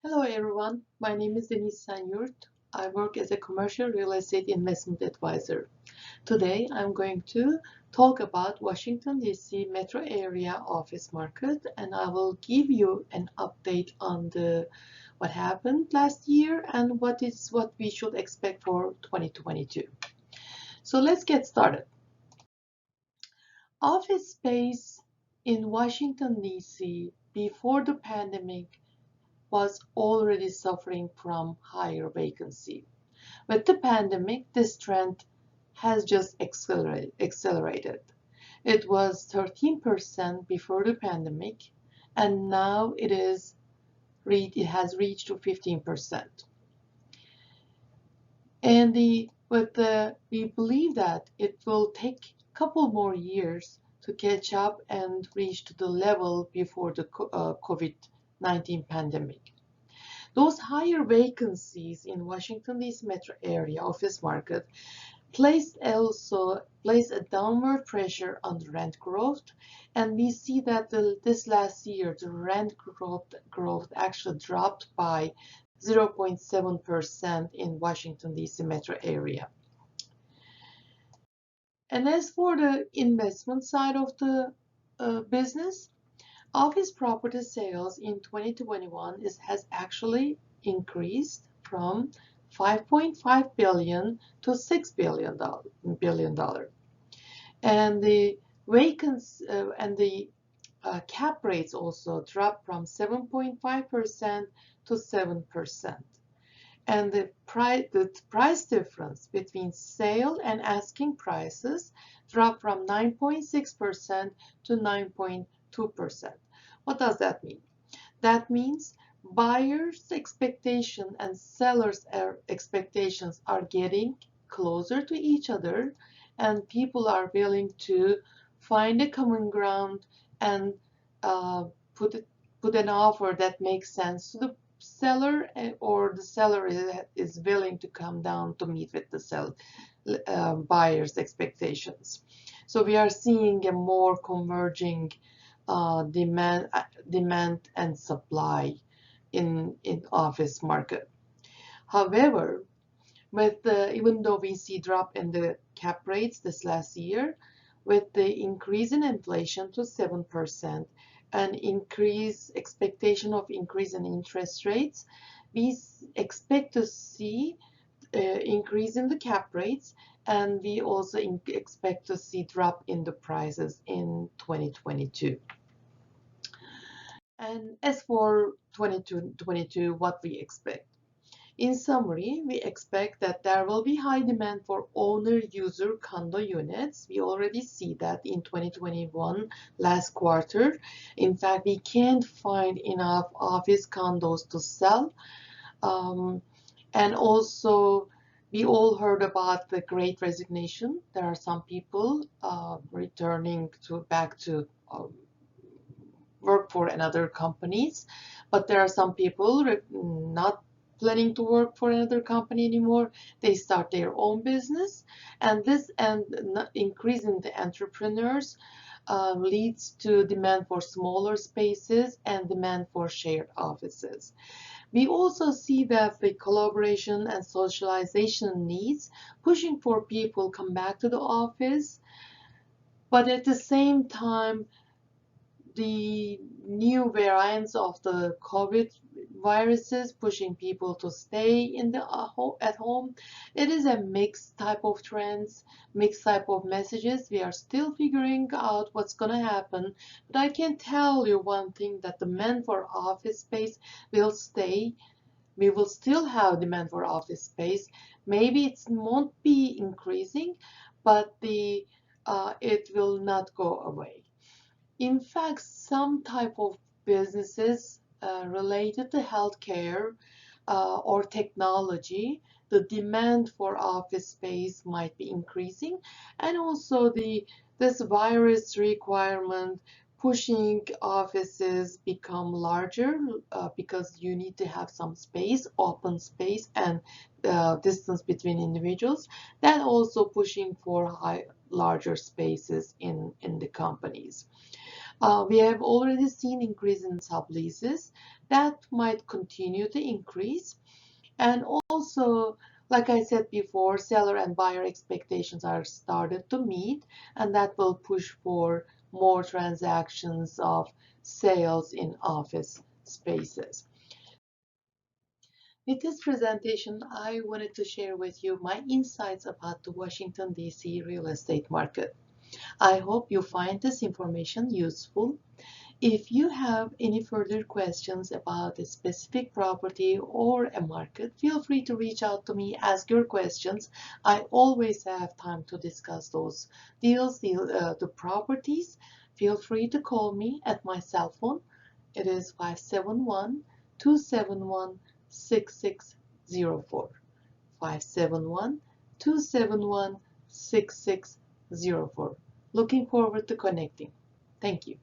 Hello everyone, my name is Denise Sanyurt. I work as a commercial real estate investment advisor. Today I'm going to talk about Washington DC metro area office market, and I will give you an update on what happened last year and what we should expect for 2022. So let's get started. Office space in Washington DC before the pandemic was already suffering from higher vacancy. With the pandemic, this trend has just accelerated. It was 13% before the pandemic, and now it has reached to 15%. And we believe that it will take a couple more years to catch up and reach to the level before the COVID-19 pandemic. Those higher vacancies in Washington DC metro area office market place a downward pressure on the rent growth, and we see that this last year the rent growth actually dropped by 0.7% in Washington DC metro area. And as for the investment side of the business, office property sales in 2021 has actually increased from 5.5 billion to $6 billion. And the vacancy and the cap rates also dropped from 7.5% to 7%. And the price difference between sale and asking prices dropped from 9.6% to 9.2%. What does that mean? That means buyers' expectation and sellers' expectations are getting closer to each other, and people are willing to find a common ground and put an offer that makes sense to the seller, or the seller is willing to come down to meet with the buyer's expectations. So we are seeing a more converging demand and supply in office market. However, even though we see drop in the cap rates this last year, with the increase in inflation to 7% and expectation of increase in interest rates, we expect to see increase in the cap rates, and we also expect to see drop in the prices in 2022. And as for 2022, what we expect? In summary, we expect that there will be high demand for owner-user condo units. We already see that in 2021 last quarter. In fact, we can't find enough office condos to sell. And also, we all heard about the Great Resignation. There are some people returning back to work for another companies, but there are some people not planning to work for another company anymore. They start their own business, and increase in the entrepreneurs leads to demand for smaller spaces and demand for shared offices. We also see that the collaboration and socialization needs pushing for people come back to the office, but at the same time, the new variants of the COVID viruses pushing people to stay at home. It is a mixed type of trends, mixed type of messages. We are still figuring out what's going to happen, but I can tell you one thing, that the demand for office space will stay. We will still have demand for office space. Maybe it won't be increasing, but it will not go away. In fact, some type of businesses related to healthcare or technology, the demand for office space might be increasing, and also this virus requirement pushing offices become larger because you need to have some space, open space, and distance between individuals. That also pushing for larger spaces in the companies. We have already seen increase in subleases that might continue to increase. And also, like I said before, seller and buyer expectations are started to meet, and that will push for more transactions of sales in office spaces. With this presentation, I wanted to share with you my insights about the Washington, D.C. real estate market. I hope you find this information useful. If you have any further questions about a specific property or a market, feel free to reach out to me, ask your questions. I always have time to discuss those deals, the properties. Feel free to call me at my cell phone. It is 571-271-6604. 571-271-6604. Looking forward to connecting. Thank you.